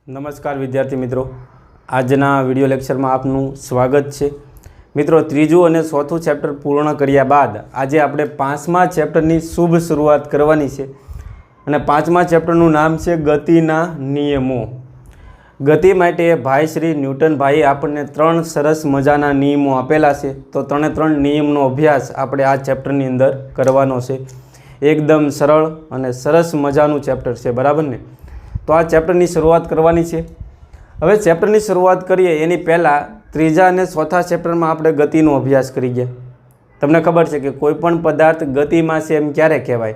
नमस्कार विद्यार्थी मित्रों, आजना विडियो लेक्चर में आपनु स्वागत है। मित्रों, तीजू और चौथु चैप्टर पूर्ण कर्या बाद आज आपणे पांचमा चैप्टरनी शुभ शुरुआत करवानी छे अने पांचमा चैप्टरनुं नाम छे गतिना नियमों। गति माटे भाई श्री न्यूटन भाई आपणे त्रण सरस मजाना नियमों आपेला छे, तो त्रे त्रण नियमनो अभ्यास आपणे आ चैप्टरनी अंदर करवानो छे। एकदम सरल अने सरस मजानुं चैप्टर छे, बराबर ने। तो आ चैप्टरनी शुरुआत करवानी छे। हवे चैप्टरनी शुरुआत करीए एनी पहला त्रीजा अने चौथा चैप्टर में आपणे गतिनो अभ्यास करी गया। तमने खबर छे कि कोईपण पदार्थ गतिमां छे एम क्यारे कहेवाय?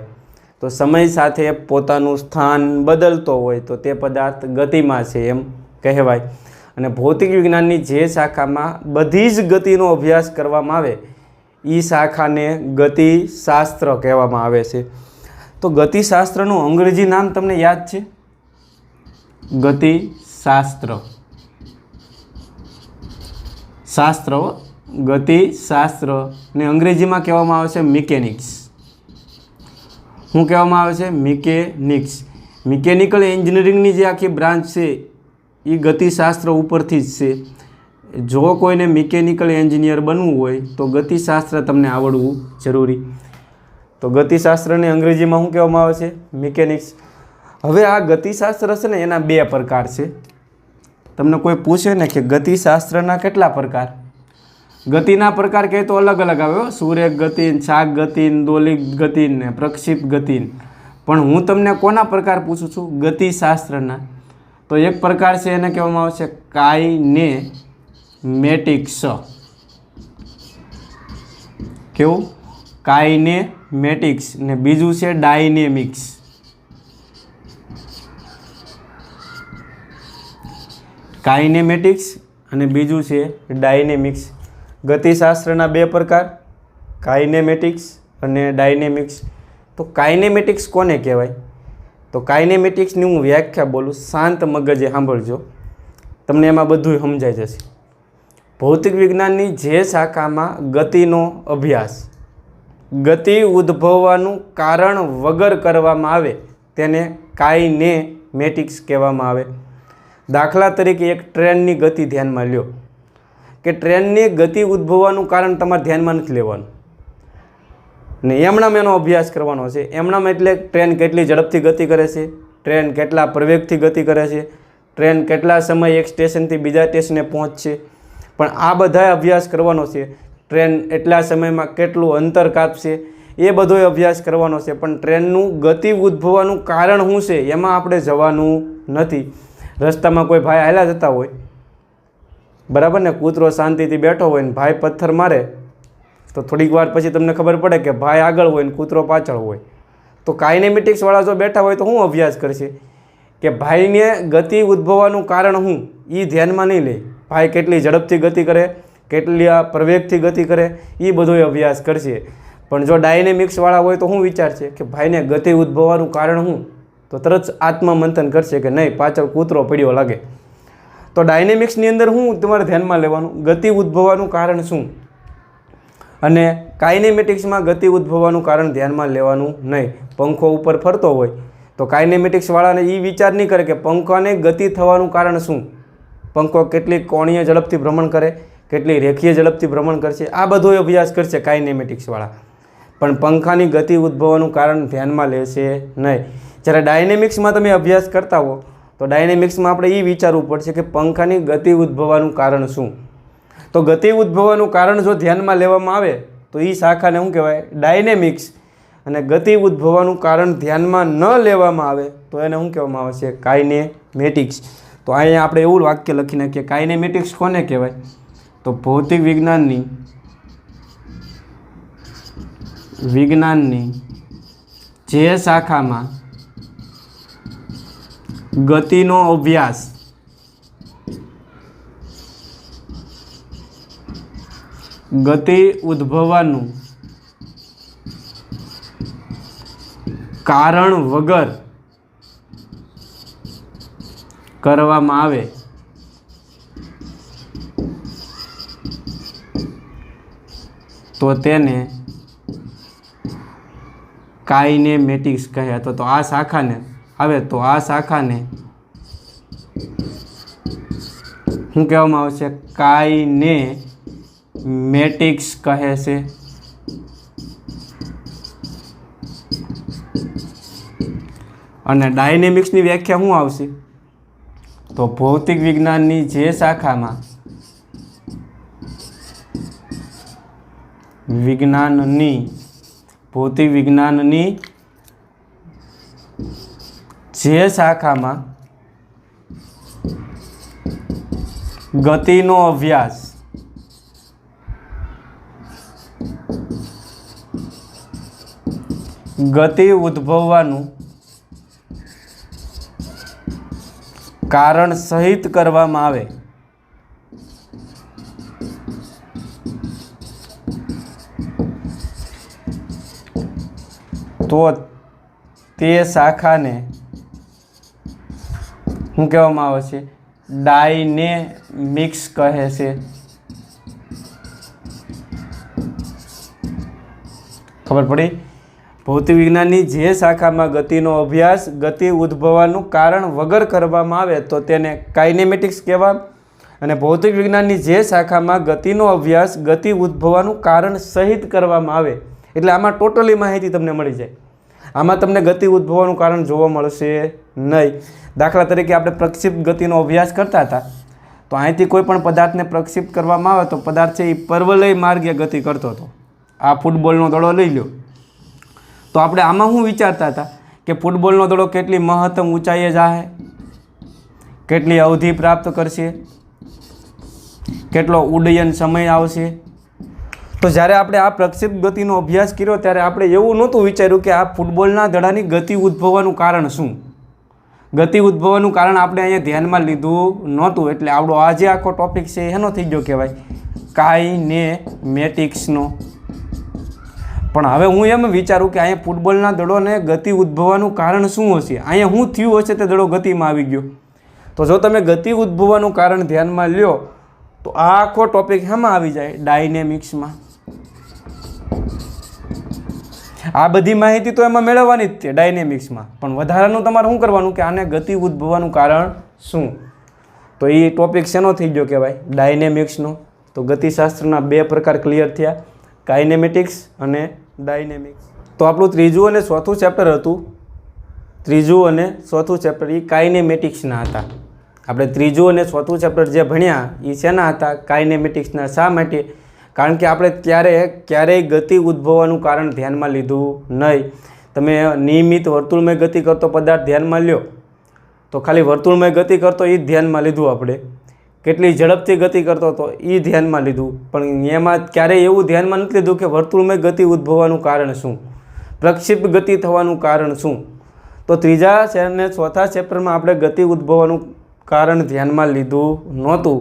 तो समय साथे पोतानुं स्थान बदलतो होय तो ते पदार्थ गतिमां छे एम कहेवाय। अने भौतिक विज्ञाननी जे शाखामां बधी ज गतिनो अभ्यास करवामां आवे ई शाखाने गतिशास्त्र कहेवामां आवे छे। तो गतिशास्त्रनुं अंग्रेजी नाम तमने याद छे? गतिशास्त्र, शास्त्र गतिशास्त्र ने अंग्रेजी में कहेवामां आवे छे मिकेनिक्स। शुं कहेवामां आवे छे? मिकेनिक्स। मिकेनिकल एंजीनियरिंग नी जे आखी ब्रांच छे ई गतिशास्त्र उपरथी ज छे। जो कोईने मिकेनिकल एंजीनियर बनवुं होय तो गतिशास्त्र तमने आवडवुं जरूरी। तो गतिशास्त्र ने अंग्रेजी में शुं कहेवामां आवे छे? मिकेनिक्स। हवे आ गतिशास्त्र छे ने एना बे प्रकार छे। तमने कोई पूछे ने कि गतिशास्त्रना केटला प्रकार? गतिना प्रकार कहे तो अलग अलग आवे, सूर्य गति, शाक गति, दोलिक गति ने प्रक्षिप्त गति। पण हूँ तमने कोना प्रकार पूछूं छूं? गतिशास्त्रना। तो एक प्रकार छे एने कहेवामां आवे छे काइनेमेटिक्स। केवुं? काइनेमेटिक्स। ने बीजुं छे डायनेमिक्स। काइनेमेटिक्स अने बीजू छे डायनेमिक्स। गतिशास्त्रना बे प्रकार, काइनेमेटिक्स अने डायनेमिक्स। तो काइनेमेटिक्स कोने कहेवाय? तो काइनेमेटिक्सनी हूँ व्याख्या बोलूँ, शांत मगजे सांभळजो, तमने एमां बधुंय समजाई जशे। भौतिक विज्ञाननी जे शाखामां गतिनो अभ्यास, गति उद्भववानुं कारण वगर करवामां आवे तेने काइनेमेटिक्स कहेवामां आवे। दाखला तरीके एक ट्रेननी गति ध्यान में ल्यो कि ट्रेननी गति उद्भववानुं कारण तमारे ध्यान में नथी लेवानुं ने एमणाम एनो अभ्यास करवानो छे। एमणाम एटले ट्रेन केटली झड़पथी गति करे छे, ट्रेन केटला प्रवेगथी गति करे छे, ट्रेन केटला समय एक स्टेशनथी बीजा स्टेशने पहोंचशे। पण आ बधा अभ्यास करवानो छे। ट्रेन एटला समयमां केटलुं अंतर कापशे ए बधोय अभ्यास करवानो छे। पण ट्रेननुं गति उद्भववानुं कारण शुं छे एमां आपणे जवानुं नथी। रस्ता में कोई भाई हाल्या जता होय, बराबर ने, कूतरो शांतिथी बैठो होय ने भाई पत्थर मारे तो थोड़ी वार पछी तमने खबर पड़े कि भाई आगळ होय ने कूतरो पाछळ होय। तो काइनेमेटिक्स वाळा जो बैठा होय तो शुं अभ्यास करशे कि भाई ने गति उद्भववानुं कारण शुं ई ध्यान में नहीं ले। भाई केटली झड़पथी गति करे, केटली प्रवेगथी गति करे, ई बधोय अभ्यास करशे। पण जो डायनेमिक्स वाळा होय तो शुं विचारशे कि भाई ने गति उद्भववानुं कारण शुं, तो तरत आत्ममंथन करशे कि नहीं पाछळ कूतरो पड्यो लागे। तो डायनेमिक्सनी अंदर शुं तमारे ध्यान में लेवानुं? गति उद्भववानुं कारण शुं। अने काइनेमेटिक्स में गति उद्भववानुं कारण ध्यान में लेवानुं नहीं। पंखो उपर फरतो होय तो काइनेमेटिक्स वाळाने ई विचार नहीं करे कि पंखाने गति थवानुं कारण शुं। पंखो केटली कोणीय झड़पथी भ्रमण करे, केटली रेखीय झड़पथी भ्रमण करशे, आ बधो अभ्यास करशे काइनेमेटिक्स वाळा। पण पंखानी गति उद्भववानुं कारण ध्यान में लेशे नहीं। જ્યારે ડાયનેમિક્સમાં તમે અભ્યાસ કરતા હો તો ડાયનેમિક્સમાં આપણે એ વિચારવું પડશે કે પંખાની ગતિ ઉદ્ભવવાનું કારણ શું। તો ગતિ ઉદ્ભવવાનું કારણ જો ધ્યાનમાં લેવામાં આવે તો એ શાખાને શું કહેવાય? ડાયનેમિક્સ। અને ગતિ ઉદ્ભવવાનું કારણ ધ્યાનમાં ન લેવામાં આવે તો એને શું કહેવામાં આવે છે? કાઇનેમેટિક્સ। તો અહીંયા આપણે એવું વાક્ય લખી નાખીએ, કાઇનેમેટિક્સ કોને કહેવાય? તો ભૌતિક વિજ્ઞાનની જે શાખામાં गतिनो अभ्यास गति उद्भववानुं कारण वगर करवामां आवे तो तेने काइनेमेटिक्स कहे। तो आ शाखा ने आवे तो आ शाखा ने શું કહેવામાં આવે છે? કાઇનેમેટિક્સ કહે છે. અને ડાયનેમિક્સની વ્યાખ્યા શું આવશે? તો ભૌતિક વિજ્ઞાનની જે શાખામાં ભૌતિક વિજ્ઞાનની જે શાખામાં ગતિનો અભ્યાસ ગતિ ઉદ્ભવવાનું કારણ સહિત કરવામાં આવે તો તે શાખાને શું કહેવામાં આવે છે? ડાયનેમિક્સ કહે છે. ખબર પડી? ભૌતિક વિજ્ઞાનની જે શાખામાં ગતિનો અભ્યાસ ગતિ ઉદ્ભવવાનું કારણ વગર કરવામાં આવે તો તેને કાઇનેમેટિક્સ કહેવાય. અને ભૌતિક વિજ્ઞાનની જે શાખામાં ગતિનો અભ્યાસ ગતિ ઉદ્ભવવાનું કારણ સહિત કરવામાં આવે એટલે આમાં ટોટલી માહિતી તમને મળી જાય. આમાં તમને ગતિ ઉદ્ભવવાનું કારણ જોવા મળશે નહીં. દાખલા તરીકે આપણે પ્રક્ષિપ્ત ગતિનો અભ્યાસ કરતા હતા તો અહીંથી કોઈ પણ પદાર્થને પ્રક્ષિપ્ત કરવામાં આવે તો પદાર્થ છે એ પર્વલય માર્ગે ગતિ કરતો હતો. આ ફૂટબોલનો દડો લઈ લો તો આપણે આમાં શું વિચારતા હતા કે ફૂટબોલનો દડો કેટલી મહત્તમ ઊંચાઈએ જાય, કેટલી અવધિ પ્રાપ્ત કરશે, કેટલો ઉડ્ડયન સમય આવશે. તો જ્યારે આપણે આ પ્રક્ષિપ્ત ગતિનો અભ્યાસ કર્યો ત્યારે આપણે એવું નહોતું વિચાર્યું કે આ ફૂટબોલના દડાની ગતિ ઉદ્ભવવાનું કારણ શું. ગતિ ઉદ્ભવવાનું કારણ આપણે અહીંયા ધ્યાનમાં લીધું નહોતું. એટલે આપણો આ જે આખો ટોપિક છે એનો થઈ ગયો કહેવાય કાઇનેમેટિક્સનો. પણ હવે હું એમ વિચારું કે અહીંયા ફૂટબોલના દડોને ગતિ ઉદ્ભવવાનું કારણ શું હશે? અહીંયા શું થયું હશે તે દડો ગતિમાં આવી ગયો? તો જો તમે ગતિ ઉદ્ભવવાનું કારણ ધ્યાનમાં લ્યો તો આ આખો ટોપિક શેમાં આવી જાય? ડાયનેમિક્સમાં. આ બધી માહિતી તો એમાં મેળવવાની જ છે ડાયનેમિક્સમાં, પણ વધારાનું તમારે શું કરવાનું કે આને ગતિ ઉદ્ભવવાનું કારણ શું? તો એ ટોપિક શેનો થઈ ગયો કહેવાય? ડાયનેમિક્સનો. તો ગતિશાસ્ત્રના બે પ્રકાર ક્લિયર થયા, કાઇનેમેટિક્સ અને ડાયનેમિક્સ. તો આપણું ત્રીજું અને ચોથું ચેપ્ટર હતું. ત્રીજું અને ચોથું ચેપ્ટર એ કાઇનેમેટિક્સના હતા. આપણે ત્રીજું અને ચોથું ચેપ્ટર જે ભણ્યા એ શેના હતા? કાઇનેમેટિક્સના. શા માટે? કારણ કે આપણે ક્યારેય ગતિ ઉદ્ભવવાનું કારણ ધ્યાનમાં લીધું નહીં. તમે નિયમિત વર્તુળમય ગતિ કરતો પદાર્થ ધ્યાનમાં લ્યો તો ખાલી વર્તુળમય ગતિ કરતો એ જ ધ્યાનમાં લીધું આપણે. કેટલી ઝડપથી ગતિ કરતો હતો એ ધ્યાનમાં લીધું, પણ એમાં ક્યારેય એવું ધ્યાનમાં નથી લીધું કે વર્તુળમય ગતિ ઉદ્ભવવાનું કારણ શું, પ્રક્ષિપ્ત ગતિ થવાનું કારણ શું. તો ત્રીજા અને ચોથા ચેપ્ટરમાં આપણે ગતિ ઉદ્ભવવાનું કારણ ધ્યાનમાં લીધું નહોતું.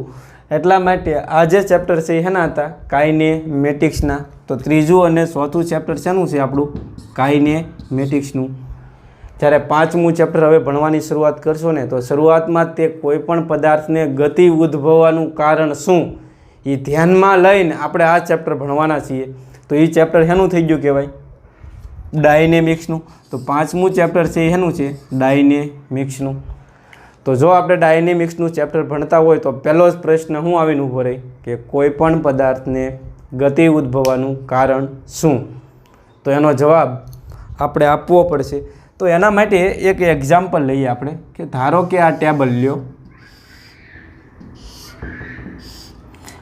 એટલા માટે આ જે ચેપ્ટર છે એના હતા? કાઇનેમેટિક્સના. તો ત્રીજું અને ચોથું ચેપ્ટર શેનું છે આપણું? કાઇનેમેટિક્સનું. જ્યારે પાંચમું ચેપ્ટર હવે ભણવાની શરૂઆત કરશો ને તો શરૂઆતમાં તે કોઈપણ પદાર્થને ગતિ ઉદ્ભવવાનું કારણ શું એ ધ્યાનમાં લઈને આપણે આ ચેપ્ટર ભણવાના છીએ. તો એ ચેપ્ટર શેનું થઈ ગયું કહેવાય? ડાયનેમિક્સનું. તો પાંચમું ચેપ્ટર છે એનું છે ડાયનેમિક્સનું. તો જો આપણે ડાયનેમિક્સનું ચેપ્ટર ભણતા હોય તો પહેલો જ પ્રશ્ન શું આવીને ઊભો રહે કે કોઈ પણ પદાર્થને ગતિ ઉદ્ભવવાનું કારણ શું? તો એનો જવાબ આપણે આપવો પડશે. તો એના માટે એક એક્ઝામ્પલ લઈએ આપણે કે ધારો કે આ ટેબલ લ્યો.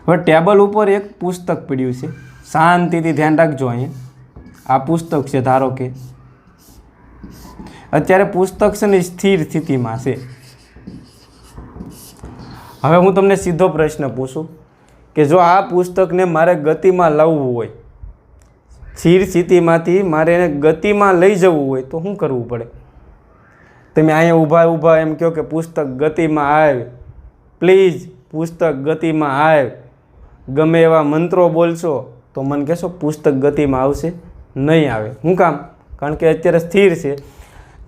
હવે ટેબલ ઉપર એક પુસ્તક પડ્યું છે. શાંતિથી ધ્યાન રાખજો. અહીંયા આ પુસ્તક છે. ધારો કે અત્યારે પુસ્તક છે ને સ્થિર સ્થિતિમાં છે. હવે હું તમને સીધો પ્રશ્ન પૂછું કે જો આ પુસ્તકને મારે ગતિમાં લાવવું હોય, સ્થિર સ્થિતિમાંથી મારે એને ગતિમાં લઈ જવું હોય તો શું કરવું પડે? તમે અહીંયા ઊભા એમ કહો કે પુસ્તક ગતિમાં આવે, પ્લીઝ પુસ્તક ગતિમાં આવે, ગમે એવા મંત્રો બોલશો તો મને કહેશો પુસ્તક ગતિમાં આવશે નહીં આવે. શું કામ? કારણ કે અત્યારે સ્થિર છે.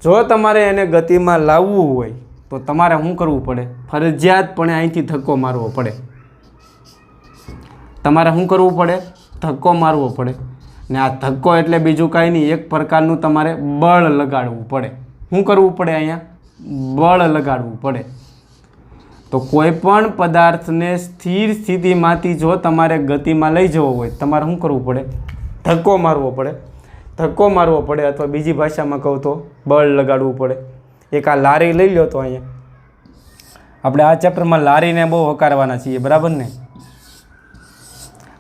જો તમારે એને ગતિમાં લાવવું હોય તો તમારે શું કરવું પડે? ફરજિયાતપણે અહીંથી ધક્કો મારવો પડે. તમારે શું કરવું પડે? ધક્કો મારવો પડે. ને આ ધક્કો એટલે બીજું કાંઈ નહીં, એક પ્રકારનું તમારે બળ લગાડવું પડે. શું કરવું પડે? અહીંયા બળ લગાડવું પડે. તો કોઈ પણ પદાર્થને સ્થિર સ્થિતિમાંથી જો તમારે ગતિમાં લઈ જવો હોય, તમારે શું કરવું પડે? ધક્કો મારવો પડે. ધક્કો મારવો પડે, અથવા બીજી ભાષામાં કહું તો બળ લગાડવું પડે. એક આ લારી લઈ લો, તો અહીંયા આપણે આ ચેપ્ટરમાં લારીને બહુ હકારવાના છીએ, બરાબર ને?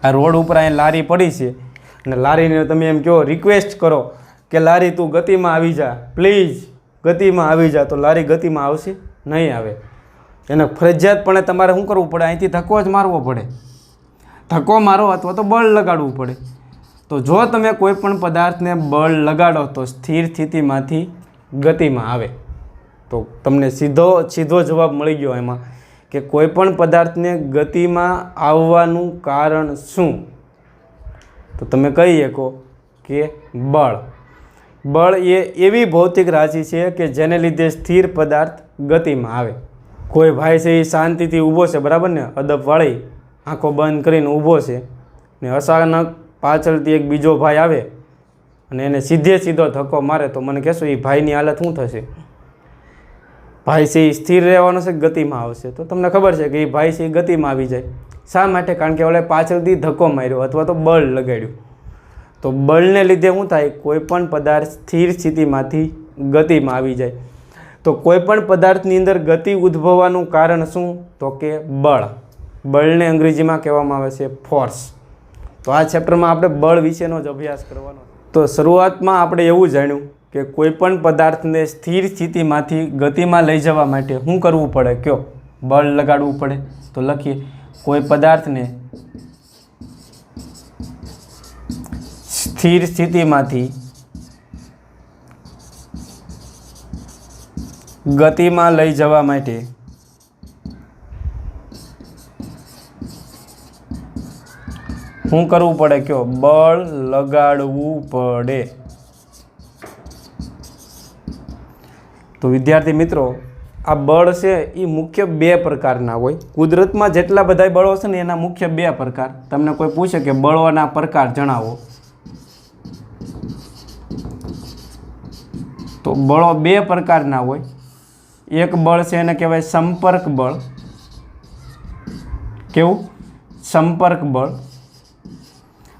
આ રોડ ઉપર અહીંયા લારી પડી છે અને લારીને તમે એમ કહો, રિક્વેસ્ટ કરો કે લારી તું ગતિમાં આવી જા, પ્લીઝ ગતિમાં આવી જા, તો લારી ગતિમાં આવશે નહીં? આવે. એને ફરજિયાતપણે તમારે શું કરવું પડે? અહીંથી ધક્કો જ મારવો પડે. ધક્કો મારો અથવા તો બળ લગાડવું પડે. તો જો તમે કોઈ પણ પદાર્થને બળ લગાડો તો સ્થિર સ્થિતિમાંથી ગતિમાં આવે. તો તમને સીધો જવાબ મળી ગયો એમાં કે કોઈ પણ પદાર્થને ગતિમાં આવવાનું કારણ શું? તો તમે કહી શકો કે બળ. બળ એ એવી ભૌતિક રાશિ છે કે જેને લીધે સ્થિર પદાર્થ ગતિમાં આવે. કોઈ ભાઈ છે એ શાંતિથી ઊભો છે, બરાબર ને? અદબવાળી આંખો બંધ કરીને ઊભો છે ને અચાનક પાછળથી એક બીજો ભાઈ આવે અને એને સીધો ધક્કો મારે, તો મને કહેશો એ ભાઈની હાલત શું થશે? ભાઈ છે એ સ્થિર રહેવાનો છે, ગતિમાં આવશે? તો તમને ખબર છે કે એ ભાઈ છે એ ગતિમાં આવી જાય. શા માટે? કારણ કે ઓલે પાછળથી ધક્કો માર્યો અથવા તો બળ લગાડ્યું. તો બળને લીધે શું થાય? કોઈ પણ પદાર્થ સ્થિર સ્થિતિમાંથી ગતિમાં આવી જાય. તો કોઈ પણ પદાર્થની અંદર ગતિ ઉદ્ભવવાનું કારણ શું? તો કે બળ. બળને અંગ્રેજીમાં કહેવામાં આવે છે ફોર્સ. તો આ ચેપ્ટરમાં આપણે બળ વિશેનો જ અભ્યાસ કરવાનો. તો શરૂઆતમાં આપણે એવું જાણ્યું કે કોઈ પણ પદાર્થને સ્થિર સ્થિતિમાંથી ગતિમાં લઈ જવા માટે શું કરવું પડે? કયો? બળ લગાડવું પડે. તો લખીએ, કોઈ પદાર્થને સ્થિર સ્થિતિમાંથી ગતિમાં લઈ જવા માટે શું કરવું પડે? કયો? બળ લગાડવું પડે. તો વિદ્યાર્થી મિત્રો, આ બળ છે એ મુખ્ય બે પ્રકારના હોય. કુદરતમાં જેટલા બધા બળો છે ને એના મુખ્ય બે પ્રકાર. તમને કોઈ પૂછે કે બળોના પ્રકાર જણાવો, તો બળો બે પ્રકારના હોય. એક બળ છે એને કહેવાય સંપર્ક બળ. કેવું? સંપર્ક બળ.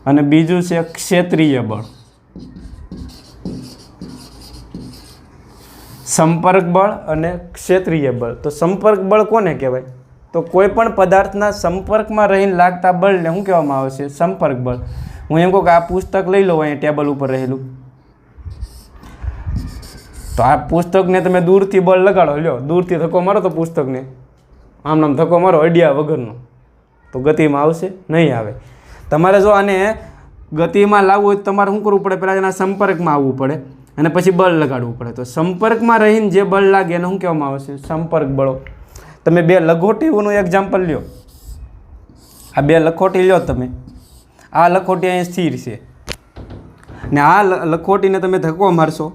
અને બીજું છે ક્ષેત્રીય બળ. સંપર્ક બળ અને ક્ષેત્રીય બળ. તો સંપર્ક બળ કોને કહેવાય? તો કોઈ પણ પદાર્થના સંપર્કમાં રહીને લાગતા બળને શું કહેવામાં આવે છે? સંપર્ક બળ. હું એમ કહું કે આ પુસ્તક લઈ લો, અહીંયા ટેબલ ઉપર રહેલું, તો આ પુસ્તકને તમે દૂરથી બળ લગાડો, લ્યો દૂરથી ધક્કો મારો તો પુસ્તકને આમ ધક્કો મારો અડ્યા વગરનો, તો ગતિમાં આવશે નહીં? આવે. તમારે જો આને ગતિમાં લાવવું હોય તો તમારે શું કરવું પડે? પહેલાં એના સંપર્કમાં આવવું પડે અને પછી બળ લગાડવું પડે. તો સંપર્કમાં રહીને જે બળ લાગે એને શું કહેવામાં આવે છે? સંપર્ક બળો. તમે બે લખોટીઓનું એક્ઝામ્પલ લ્યો. આ બે લખોટી લ્યો તમે. આ લખોટી અહીંયા સ્થિર છે ને આ લખોટીને તમે ધક્કો મારશો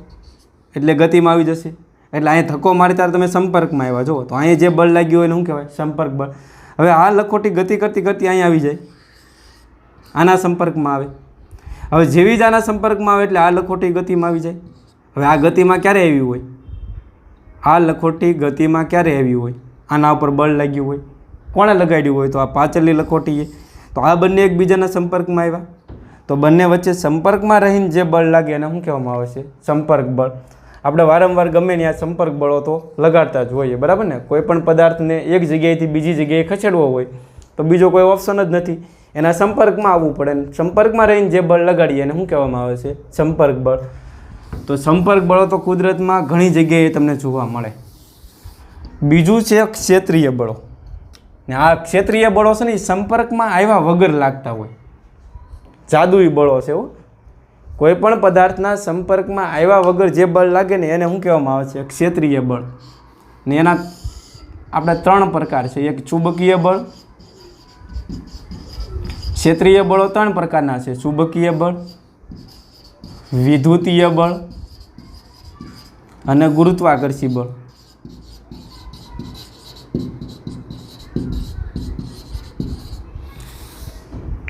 એટલે ગતિમાં આવી જશે. એટલે અહીંયા ધક્કો મારી ત્યારે તમે સંપર્કમાં આવ્યા. જુઓ તો અહીંયા જે બળ લાગ્યું હોય એને શું કહેવાય? સંપર્ક બળ. હવે આ લખોટી ગતિ કરતી અહીંયા આવી જાય, આના સંપર્કમાં આવે. હવે જેવી જ આના સંપર્કમાં આવે એટલે આ લખોટી ગતિમાં આવી જાય. હવે આ ગતિમાં ક્યારે આવી હોય? આ લખોટી ગતિમાં ક્યારે આવી હોય? આના ઉપર બળ લાગ્યું હોય. કોણે લગાડ્યું હોય? તો આ પાછળની લખોટીએ. તો આ બંને એકબીજાના સંપર્કમાં આવ્યા. તો બંને વચ્ચે સંપર્કમાં રહીને જે બળ લાગે એને શું કહેવામાં આવે છે? સંપર્ક બળ. આપણે વારંવાર ગમે ત્યાં સંપર્ક બળો તો લગાડતા જ હોઈએ, બરાબર ને? કોઈ પણ પદાર્થને એક જગ્યાએથી બીજી જગ્યાએ ખસેડવો હોય તો બીજો કોઈ ઓપ્શન જ નથી, એના સંપર્કમાં આવવું પડે. સંપર્કમાં રહીને જે બળ લગાડીએ એને શું કહેવામાં આવે છે? સંપર્ક બળ. તો સંપર્ક બળો તો કુદરતમાં ઘણી જગ્યાએ તમને જોવા મળે. બીજું છે ક્ષેત્રીય બળો. ને આ ક્ષેત્રીય બળો છે ને એ સંપર્કમાં આવ્યા વગર લાગતા હોય. જાદુઈ બળો છે. કોઈ પણ પદાર્થના સંપર્કમાં આવ્યા વગર જે બળ લાગે ને એને શું કહેવામાં આવે છે? ક્ષેત્રીય બળ. ને એના આપણે ત્રણ પ્રકાર છે. એક ચુંબકીય બળ. ક્ષેત્રીય બળો ત્રણ પ્રકારના છે: ચુંબકીય બળ, વિદ્યુતીય બળ અને ગુરુત્વાકર્ષી બળ.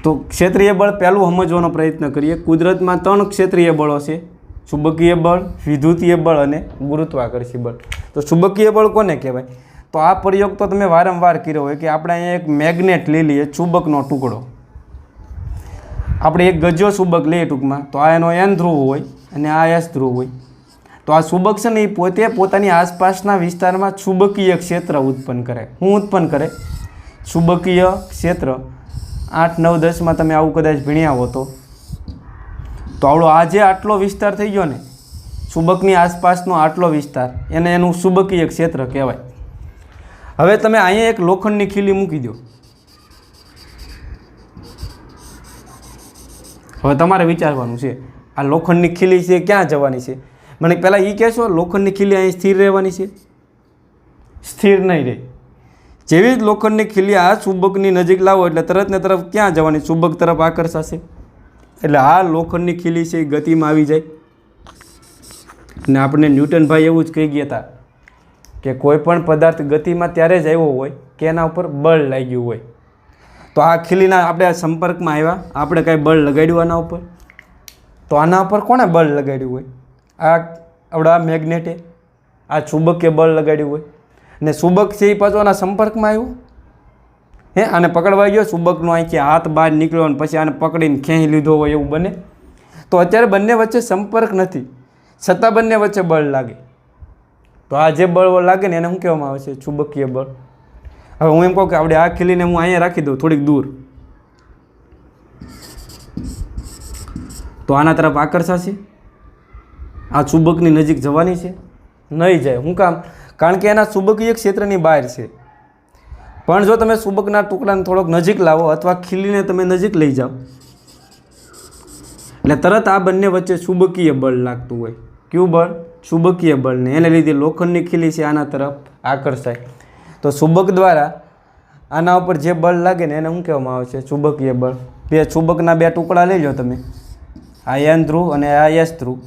તો ક્ષેત્રીય બળ પહેલું સમજવાનો પ્રયત્ન કરીએ. કુદરતમાં ત્રણ ક્ષેત્રીય બળો છે: ચુંબકીય બળ, વિદ્યુતીય બળ અને ગુરુત્વાકર્ષી બળ. તો ચુંબકીય બળ કોને કહેવાય? તો આ પ્રયોગ તો તમે વારંવાર કર્યો હોય કે આપણે અહીંયા એક મેગ્નેટ લઈ લઈએ, ચુંબકનો ટુકડો. આપણે એક ગજો ચુંબક લઈએ ટૂંકમાં, તો આ એનો N ધ્રુવ હોય અને આ S ધ્રુવ હોય. તો આ ચુંબક છે ને એ પોતે પોતાની આસપાસના વિસ્તારમાં ચુંબકીય ક્ષેત્ર ઉત્પન્ન કરે. શું ઉત્પન્ન કરે? ચુંબકીય ક્ષેત્ર. 8, 9, 10માં તમે આવું કદાચ ભણ્યા હો તો આવડો આજે આટલો વિસ્તાર થઈ ગયો ને, ચુંબકની આસપાસનો આટલો વિસ્તાર, એને એનું ચુંબકીય ક્ષેત્ર કહેવાય. હવે તમે અહીંયા એક લોખંડની ખીલી મૂકી દો. હવે તમારે વિચારવાનું છે આ લોખંડની ખીલી છે ક્યાં જવાની છે. મને પહેલાં એ કહેશો, લોખંડની ખીલી અહીં સ્થિર રહેવાની છે? સ્થિર નહીં રહે. જેવી જ લોખંડની ખીલી આ ચુંબકની નજીક લાવો એટલે તરત ને તરફ ક્યાં જવાની? ચુંબક તરફ આકર્ષાશે. એટલે આ લોખંડની ખીલી છે એ ગતિમાં આવી જાય. અને આપણે ન્યૂટનભાઈ એવું જ કહી ગયા હતા કે કોઈ પણ પદાર્થ ગતિમાં ત્યારે જ આવ્યો હોય કે એના ઉપર બળ લાગ્યું હોય. તો આ ખીલીના આપણે સંપર્કમાં આવ્યા, આપણે કાંઈ બળ લગાડ્યું આના ઉપર? તો આના ઉપર કોણે બળ લગાડ્યું હોય? આપણા મેગ્નેટે, આ ચુંબકે બળ લગાડ્યું હોય. અને ચુંબક છે એ પાછો આના સંપર્કમાં આવ્યું, આને પકડવા ગયો, ચુંબકનો અહીંથી હાથ બહાર નીકળ્યો અને પછી આને પકડીને ખેંચી લીધો હોય એવું બને. તો અત્યારે બંને વચ્ચે સંપર્ક નથી, છતાં બંને વચ્ચે બળ લાગે. તો આ જે બળ લાગે ને એને શું કહેવામાં આવે છે? ચુંબકીય બળ. હવે હું એમ કહું કે આપણે આ ખીલીને હું અહીંયા રાખી દઉં થોડીક દૂર, તો આના તરફ આકર્ષાશે? આ ચુંબકની નજીક જવાની છે? નહીં જાય. શું કામ? કારણ કે એના ચુંબકીય ક્ષેત્રની બહાર છે. પણ જો તમે ચુંબકના ટુકડાને થોડોક નજીક લાવો અથવા ખીલીને તમે નજીક લઈ જાઓ એટલે તરત આ બંને વચ્ચે ચુંબકીય બળ લાગતું હોય. કયું બળ? ચુંબકીય બળને. એને લીધે લોખંડની ખીલી છે આના તરફ આકર્ષાય. તો ચુંબક દ્વારા આના ઉપર જે બળ લાગે ને એને શું કહેવામાં આવે છે? ચુંબકીય બળ. બે ચુંબકના બે ટુકડા લઈ લો તમે, આ N ધ્રુવ અને આ S ધ્રુવ,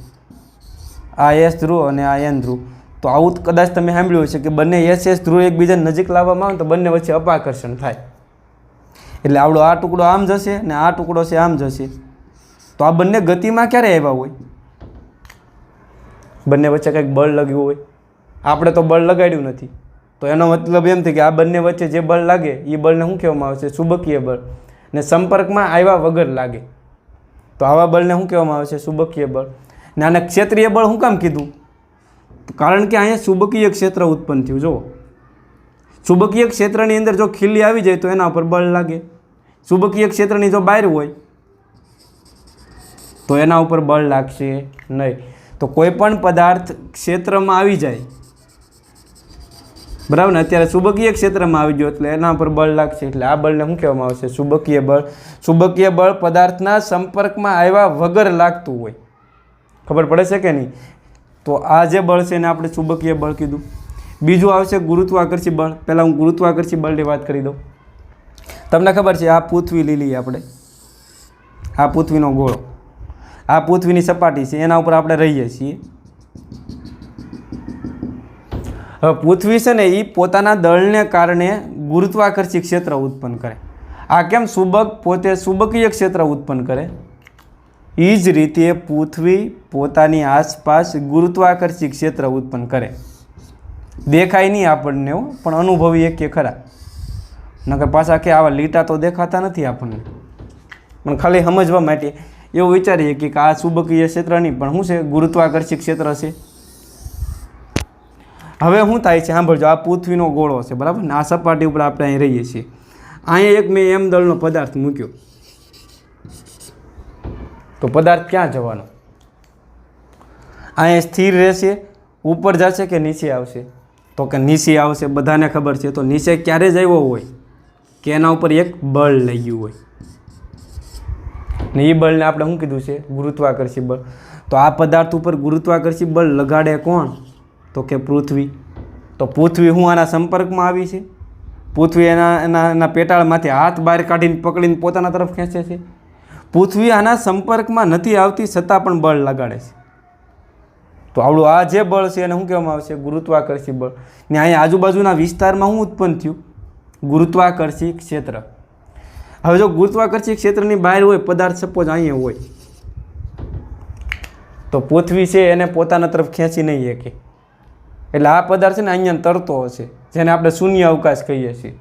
આ S ધ્રુવ અને આ N ધ્રુવ. તો આવું કદાચ તમે સાંભળ્યું હશે કે બંને SS ધ્રુવ એકબીજાને નજીક લાવવામાં આવે તો બંને વચ્ચે અપાકર્ષણ થાય. એટલે આવડો આ ટુકડો આમ જશે ને આ ટુકડો છે આમ જશે. તો આ બંને ગતિમાં ક્યારે આવ્યા હોય? બંને વચ્ચે કંઈક બળ લાગ્યું હોય. આપણે તો બળ લગાડ્યું નથી. તો એનો મતલબ એમ થાય કે આ બંને વચ્ચે જે બળ લાગે એ બળને શું કહેવામાં આવે છે? ચુંબકીય બળ. ને સંપર્કમાં આવ્યા વગર લાગે તો આવા બળને શું કહેવામાં આવે છે? ચુંબકીય બળ. ને આને ક્ષેત્રીય બળ શું કામ કીધું? કારણ કે અહીંયા ચુંબકીય ક્ષેત્ર ઉત્પન્ન થયું. જુઓ, ચુંબકીય ક્ષેત્રની અંદર જો ખીલી આવી જાય તો એના ઉપર બળ લાગે. ચુંબકીય ક્ષેત્રની જો બહાર હોય તો એના ઉપર બળ લાગશે નહીં. તો કોઈ પણ પદાર્થ ક્ષેત્રમાં આવી જાય, બરાબર ને, અત્યારે ચુંબકીય ક્ષેત્રમાં આવી ગયો એટલે એના ઉપર બળ લાગશે. એટલે આ બળને શું કહેવામાં આવશે? ચુંબકીય બળ. ચુંબકીય બળ પદાર્થના સંપર્કમાં આવ્યા વગર લાગતું હોય. ખબર પડે છે કે નહીં? તો આ જે બળ છે એને આપણે ચુંબકીય બળ કીધું. બીજું આવશે ગુરુત્વાકર્ષી બળ. પહેલાં હું ગુરુત્વાકર્ષી બળની વાત કરી દઉં. તમને ખબર છે આ પૃથ્વી લીલી, આપણે આ પૃથ્વીનો ગોળો, આ પૃથ્વીની સપાટી છે, એના ઉપર આપણે રહીએ છીએ. હવે પૃથ્વી છે ને એ પોતાના દળને કારણે ગુરુત્વાકર્ષી ક્ષેત્ર ઉત્પન્ન કરે. આ કેમ? ચુંબક પોતે ચુંબકીય ક્ષેત્ર ઉત્પન્ન કરે. એ જ રીતે પૃથ્વી પોતાની આસપાસ ગુરુત્વાકર્ષી ક્ષેત્ર ઉત્પન્ન કરે. દેખાય નહીં આપણને પણ અનુભવીએ કે ખરા. નકર પાછા કે આવા લીટા તો દેખાતા નથી આપણને, પણ ખાલી સમજવા માટે એવું વિચારીએ કે આ ચુંબકીય ક્ષેત્ર નહીં પણ શું છે? ગુરુત્વાકર્ષી ક્ષેત્ર છે. હવે શું થાય છે સાંભળજો. આ પૃથ્વીનો ગોળો છે, બરાબર ને, આ સપાટી ઉપર આપણે અહીં રહીએ છીએ. અહીંયા એક મેં M દળનો પદાર્થ મૂક્યો તો પદાર્થ ક્યાં જવાનો? અહીંયા સ્થિર રહેશે, ઉપર જશે કે નીચે આવશે? તો કે નીચે આવશે. બધાને ખબર છે. તો નીચે ક્યારે જ આવ્યો હોય કે એના ઉપર એક બળ લાગ્યું હોય ને એ બળને આપણે શું કીધું છે? ગુરુત્વાકર્ષી બળ. તો આ પદાર્થ ઉપર ગુરુત્વાકર્ષી બળ લગાડે કોણ? તો કે પૃથ્વી. તો પૃથ્વી હું આના સંપર્કમાં આવી છે. પૃથ્વી એના પેટાળમાંથી હાથ બહાર કાઢીને પકડીને પોતાના તરફ ખેંચે છે. પૃથ્વી આના સંપર્કમાં નથી આવતી છતાં પણ બળ લગાડે છે. તો આવડું આ જે બળ છે એને શું કહેવામાં આવશે? ગુરુત્વાકર્ષી બળ. ને અહીંયા આજુબાજુના વિસ્તારમાં શું ઉત્પન્ન થયું? ગુરુત્વાકર્ષી ક્ષેત્ર. હવે જો ગુરુત્વાકર્ષી ક્ષેત્રની બહાર હોય પદાર્થ, સપોઝ અહીંયા હોય, તો પૃથ્વી છે એને પોતાના તરફ ખેંચી નહીં શકે. એટલે આ પદાર્થ છે ને અહીંયા તરતો હશે, જેને આપણે શૂન્ય અવકાશ કહીએ છીએ,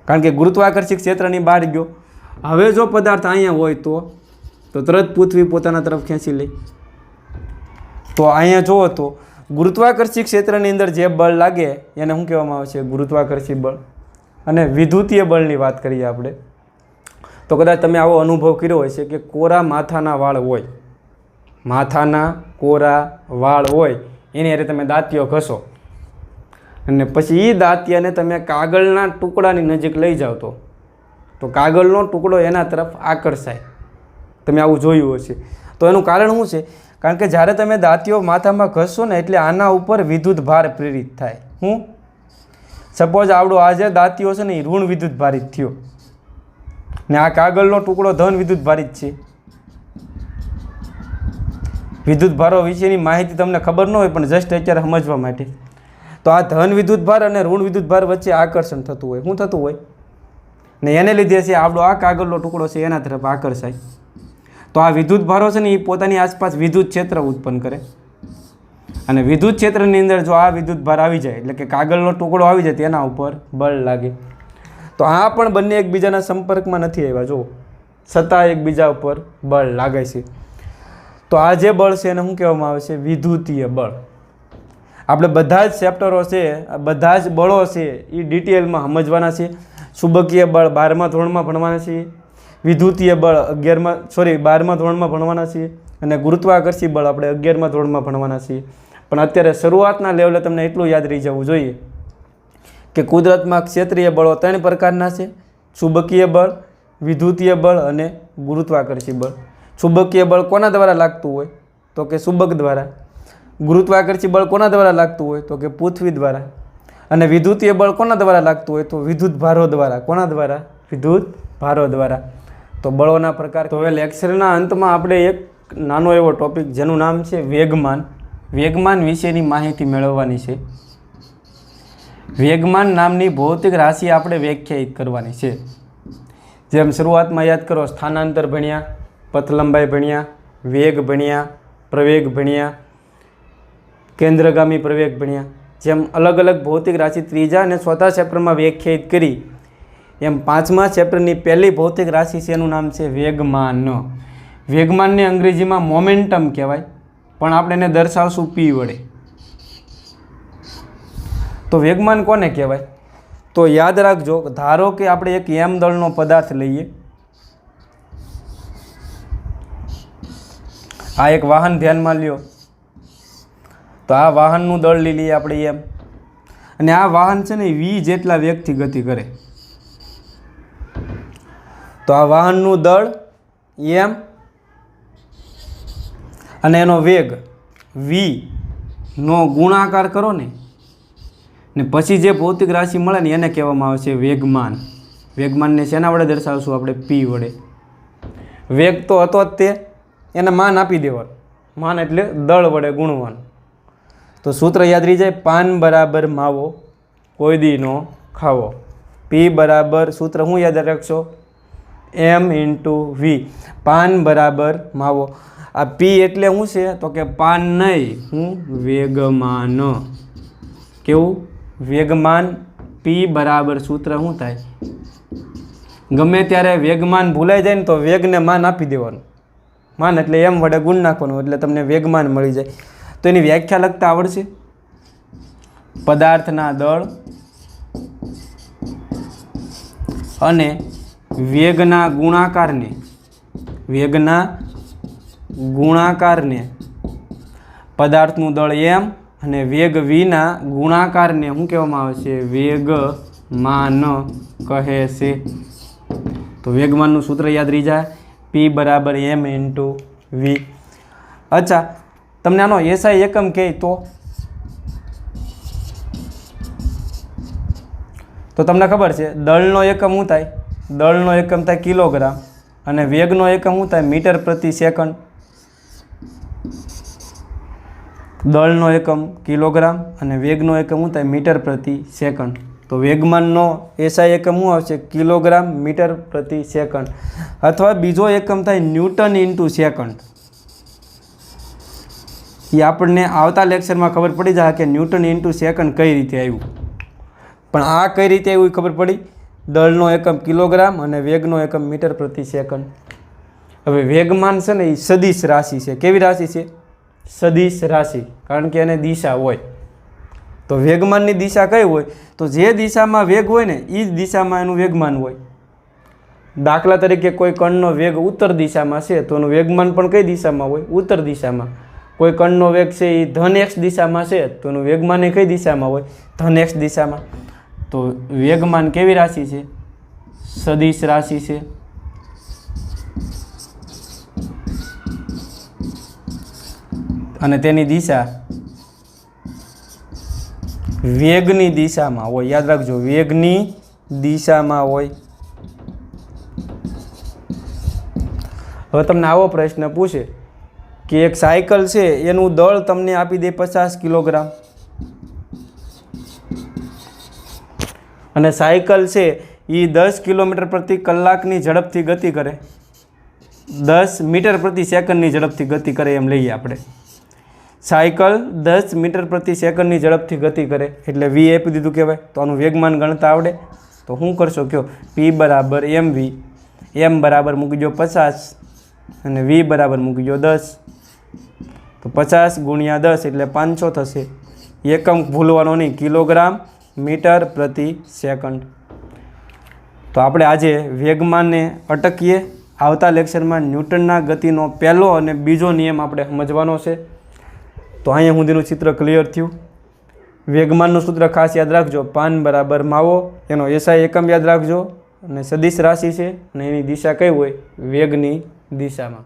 કારણ કે ગુરુત્વાકર્ષી ક્ષેત્રની બહાર ગયો. હવે જો પદાર્થ અહીંયા હોય તો તરત પૃથ્વી પોતાના તરફ ખેંચી લે. તો અહીંયા જુઓ તો ગુરુત્વાકર્ષી ક્ષેત્રની અંદર જે બળ લાગે એને શું કહેવામાં આવે છે? ગુરુત્વાકર્ષી બળ. અને વિદ્યુતીય બળની વાત કરીએ આપણે તો કદાચ તમે આવો અનુભવ કર્યો હોય છે કે કોરા માથાના વાળ હોય, માથાના કોરા વાળ હોય એની હારે તમે દાંતિયો ઘસો અને પછી એ દાંતિયાને તમે કાગળના ટુકડાની નજીક લઈ જાઓ તો કાગળનો ટુકડો એના તરફ આકર્ષાય. તમે આવું જોયું હશે. તો એનું કારણ શું છે? કારણ કે જ્યારે તમે દાંતિયો માથામાં ઘસશો ને એટલે આના ઉપર વિદ્યુત ભાર પ્રેરિત થાય. હું સપોઝ આવડો આ જે દાંતિયો છે ને એ ઋણ વિદ્યુત ભારિત થયો ને આ કાગળનો ટુકડો ધન વિદ્યુત ભારિત છે. વિદ્યુત ભારો વિશેની માહિતી તમને ખબર ન હોય પણ જસ્ટ અત્યારે સમજવા માટે, તો આ ધન વિદ્યુત ભાર અને ઋણ વિદ્યુત ભાર વચ્ચે આકર્ષણ થતું હોય. શું થતું હોય? ને એને લીધે છે આપણો આ કાગળનો ટુકડો છે એના તરફ આકર્ષાય. તો આ વિદ્યુત ભારો છે ને એ પોતાની આસપાસ વિદ્યુત ક્ષેત્ર ઉત્પન્ન કરે અને વિદ્યુત ક્ષેત્રની અંદર જો આ વિદ્યુત ભાર આવી જાય એટલે કે કાગળનો ટુકડો આવી જાય તેના ઉપર બળ લાગે. તો આ પણ બંને એકબીજાના સંપર્કમાં નથી આવ્યા જો, છતાં એકબીજા ઉપર બળ લાગે છે. તો આ જે બળ છે એને શું કહેવામાં આવે છે? વિદ્યુતીય બળ. આપણે બધા જ ચેપ્ટરો છે, બધા જ બળો છે એ ડિટેલમાં સમજવાના છે. ચુંબકીય બળ 12મા ધોરણમાં ભણવાના છીએ, વિદ્યુતીય બળ 12મા ધોરણમાં ભણવાના છીએ અને ગુરુત્વાકર્ષી બળ આપણે 11મા ધોરણમાં ભણવાના છીએ. પણ અત્યારે શરૂઆતના લેવલે તમને એટલું યાદ રહી જવું જોઈએ કે કુદરતમાં ક્ષેત્રીય બળો 3 પ્રકારના છે: ચુંબકીય બળ, વિદ્યુતીય બળ અને ગુરુત્વાકર્ષી બળ. ચુંબકીય બળ કોના દ્વારા લાગતું હોય? તો કે ચુંબક દ્વારા. ગુરુત્વાકર્ષી બળ કોના દ્વારા લાગતું હોય? તો કે પૃથ્વી દ્વારા. અને વિદ્યુતીય બળ કોના દ્વારા લાગતું હોય? તો વિદ્યુત ભારો દ્વારા. કોના દ્વારા? વિદ્યુત ભારો દ્વારા. તો બળોના પ્રકાર. તો હવે લેક્ચરના અંતમાં આપણે એક નાનો એવો ટોપિક જેનું નામ છે વેગમાન. વેગમાન વિશેની માહિતી મેળવવાની છે. વેગમાન નામની ભૌતિક રાશિ આપણે વ્યાખ્યાયિત કરવાની છે. જેમ શરૂઆતમાં યાદ કરો, સ્થાનાંતર ભણ્યા, પથ લંબાઈ ભણ્યા, વેગ ભણ્યા, પ્રવેગ ભણ્યા, કેન્દ્રગામી પ્રવેગ ભણ્યા. જેમ અલગ અલગ ભૌતિક રાશિ ત્રીજા અને ચોથા ચેપ્ટરમાં વ્યાખ્યાયિત કરી એમ 5મા ચેપ્ટરની પહેલી ભૌતિક રાશિ છે એનું નામ છે વેગમાન. વેગમાનને અંગ્રેજીમાં મોમેન્ટમ કહેવાય પણ આપણે એને દર્શાવશું પી વડે. તો વેગમાન કોને કહેવાય? તો યાદ રાખજો, ધારો કે આપણે એક એમ દળનો પદાર્થ લઈએ, આ એક વાહન ધ્યાનમાં લ્યો, તો આ વાહનનું દળ લઈ લઈએ આપણે એમ, અને આ વાહન છે ને વી જેટલા વેગથી ગતિ કરે. તો આ વાહનનું દળ એમ અને એનો વેગ વી નો ગુણાકાર કરો ને પછી જે ભૌતિક રાશિ મળે ને એને કહેવામાં આવે છે વેગમાન. વેગમાનને શેના વડે દર્શાવશું આપણે? પી વડે. વેગ તો હતો જ તે, એને માન આપી દેવાનું. માન એટલે દળ વડે ગુણવાનું. તો સૂત્ર યાદ રહી જાય, પાન બરાબર માવો કોઈ દી નો ખાવો. પી બરાબર સૂત્ર શું યાદ રાખશો? એમ ઇન્ટુ વી. પાન બરાબર માવો. આ પી એટલે શું છે? તો કે પાન નહીં, હું વેગમાન. કેવું? વેગમાન. પી બરાબર સૂત્ર શું થાય? ગમે ત્યારે વેગમાન ભૂલાઈ જાય ને તો વેગને માન આપી દેવાનું. માન એટલે એમ વડે ગુણ નાખવાનું એટલે તમને વેગમાન મળી જાય. તો એની વ્યાખ્યા લખતા આવડશે? પદાર્થના દળ અને વેગના ગુણાકારને પદાર્થનું દળ એમ અને વેગ વીના ગુણાકારને શું કહેવામાં આવે છે? વેગમાન કહે છે. તો વેગમાનનું સૂત્ર યાદ રહી જાય, પી બરાબર એમ ઇન્ટુ વી. અચ્છા, તમને આનો એસઆઈ એકમ કહે તો તમને ખબર છે દળનો એકમ શું થાય? દળનો એકમ થાય કિલોગ્રામ અને વેગનો એકમ શું થાય? મીટર પ્રતિ સેકન્ડ. દળનો એકમ કિલોગ્રામ અને વેગનો એકમ શું થાય? મીટર પ્રતિ સેકન્ડ. તો વેગમાનનો એસઆઈ એકમ શું આવશે? કિલોગ્રામ મીટર પ્રતિ સેકન્ડ. અથવા બીજો એકમ થાય ન્યૂટન ઇન્ટુ સેકન્ડ. એ આપણને આવતા લેક્ચરમાં ખબર પડી જાય કે ન્યૂટન ઇન્ટુ સેકન્ડ કઈ રીતે આવ્યું. પણ આ કઈ રીતે આવ્યું ખબર પડી. દળનો એકમ કિલોગ્રામ અને વેગનો એકમ મીટર પ્રતિ સેકન્ડ. હવે વેગમાન છે ને એ સદિશ રાશિ છે. કેવી રાશિ છે? સદિશ રાશિ. કારણ કે એને દિશા હોય. તો વેગમાનની દિશા કઈ હોય? તો જે દિશામાં વેગ હોય ને એ જ દિશામાં એનું વેગમાન હોય. દાખલા તરીકે કોઈ કણનો વેગ ઉત્તર દિશામાં છે તો એનું વેગમાન પણ કઈ દિશામાં હોય? ઉત્તર દિશામાં. કોઈ કણનો વેગ છે એ ધન એક્સ દિશામાં છે તો એનું વેગમાન એ કઈ દિશામાં હોય? ધન એક્સ દિશામાં. તો વેગમાન કેવી રાશિ છે? સદિશ રાશિ છે. અને તેની દિશા વેગની દિશામાં હોય. યાદ રાખજો, વેગની દિશામાં હોય. હવે તમને આવો પ્રશ્ન પૂછે કે એક સાયકલ છે એનું દળ તમને આપી દે 50 કિલોગ્રામ અને સાયકલ છે એ 10 કિલોમીટર પ્રતિ કલાકની ઝડપથી ગતિ કરે, 10 મીટર પ્રતિ સેકન્ડની ઝડપથી ગતિ કરે એમ લઈએ આપણે. સાયકલ 10 મીટર પ્રતિ સેકન્ડની ઝડપથી ગતિ કરે એટલે વી આપી દીધું કહેવાય. તો આનું વેગમાન ગણતા આવડે તો શું કરશો કયો? પી બરાબર એમ વી. એમ બરાબર મૂકી દો 50 અને વી બરાબર મૂકી દો 10. તો 50 ગુણ્યા 10 એટલે 500 થશે. એકમ ભૂલવાનો નહીં, કિલોગ્રામ મીટર પ્રતિ સેકન્ડ. તો આપણે આજે વેગમાનને અટકીએ. આવતા લેક્ચરમાં ન્યૂટનના ગતિનો પહેલો અને બીજો નિયમ આપણે સમજવાનો છે. તો અહીંયા સુધીનું ચિત્ર ક્લિયર થયું. વેગમાનનું સૂત્ર ખાસ યાદ રાખજો, પાન બરાબર માવો. એનો એસઆઈ એકમ યાદ રાખજો અને સદિશ રાશિ છે અને એની દિશા કઈ હોય? વેગની દિશામાં.